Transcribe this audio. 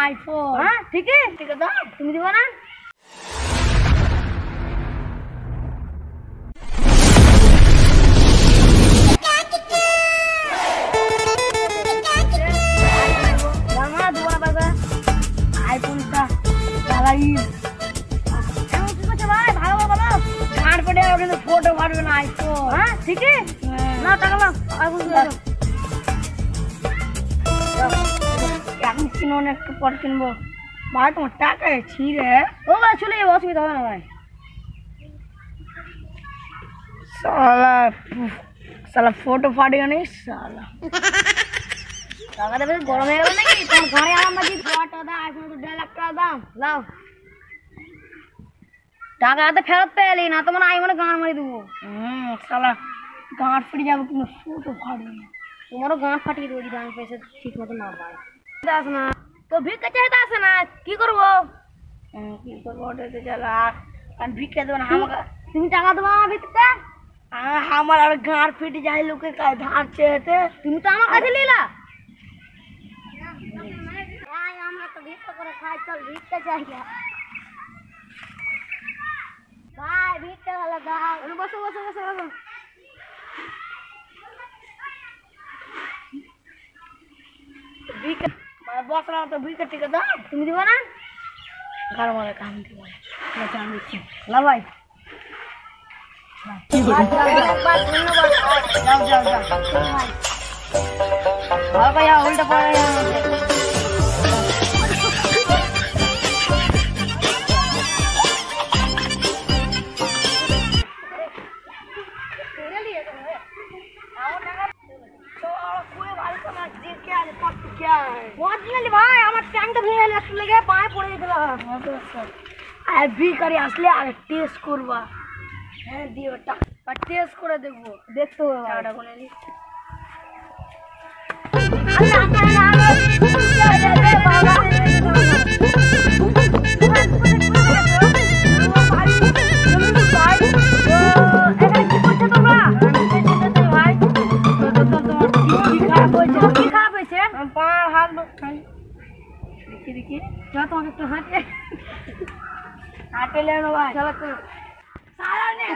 IPhone. हाँ ठीक है दाम तुम दिबो ना आईफोनটা চালাই এমন কি করছো ভাই ভালো করে বলো ঘাড় পেটে কিন্তু ফটো পারবে না আইফোন। হ্যাঁ ঠিক আছে না টাকা নাও আইফোন দাও এখন কিনো না একটু পর কিনবো। ভাই তোমার টাকা ছিঁড়ে ও ভাই চলে যাবো অসুবিধা হবে না ভাই साला साला फोटो फाटेगा नहीं साला। টাকা দেবে গরম হয়ে গেল নাকি তোমার ঘরে আমার মাঝে ফটো দাও আইফোন তো 1.5 লাখ টাকা দাম লাও টাকা তো ফেরত পেলি না তোমার আইফোনে গান মারি দেবো साला गांठ फट जाबो कि फोटो फाड़े তোমারও গান ফাটিয়ে দেবো যদি আমি পয়সা ঠিক মতো না পাই দাস না তো ভিক্ষা চাইতে আসে না কি করবো কি করবো ওটাতে চলা আর ভিক্ষা দেবো না আমাকে তুমি টাকা দেবো আমার ভিক্ষা আমার আর গাঁট ফেটে যায় লোকের কাছে ধার চেয়েতে তুমি তো আমার কাছে নিলা আমরা তো ভিক্ষা করে খাই চল ভিক্ষা চাই না ভাই ভিক্ষা হলো দাও বসো বসো বসো বসো ভিক্ষা বস রहा तो ভিক্ষা টিকা দাও তুমি দিবা না घर वाले काम दियो मैं जान दिচ্ছি ला भाई जाओ जाओ जाओ हाँ भैया उल्टा पड़ रहा है ভাই আমার ট্যাঙ্কটা ভেঙে গেল একটু লেগে পায়ে পড়ে গেছিল আর ভি করে আসলে আর টেস্ট করবা হ্যাঁ দিও টাকা টেস্ট করে দেখবো দেখতে হবে টাকাটা কোনে নি देखिए चलो तुम्हारे तो हाथ हाथ ले लो भाई चलो सारा ने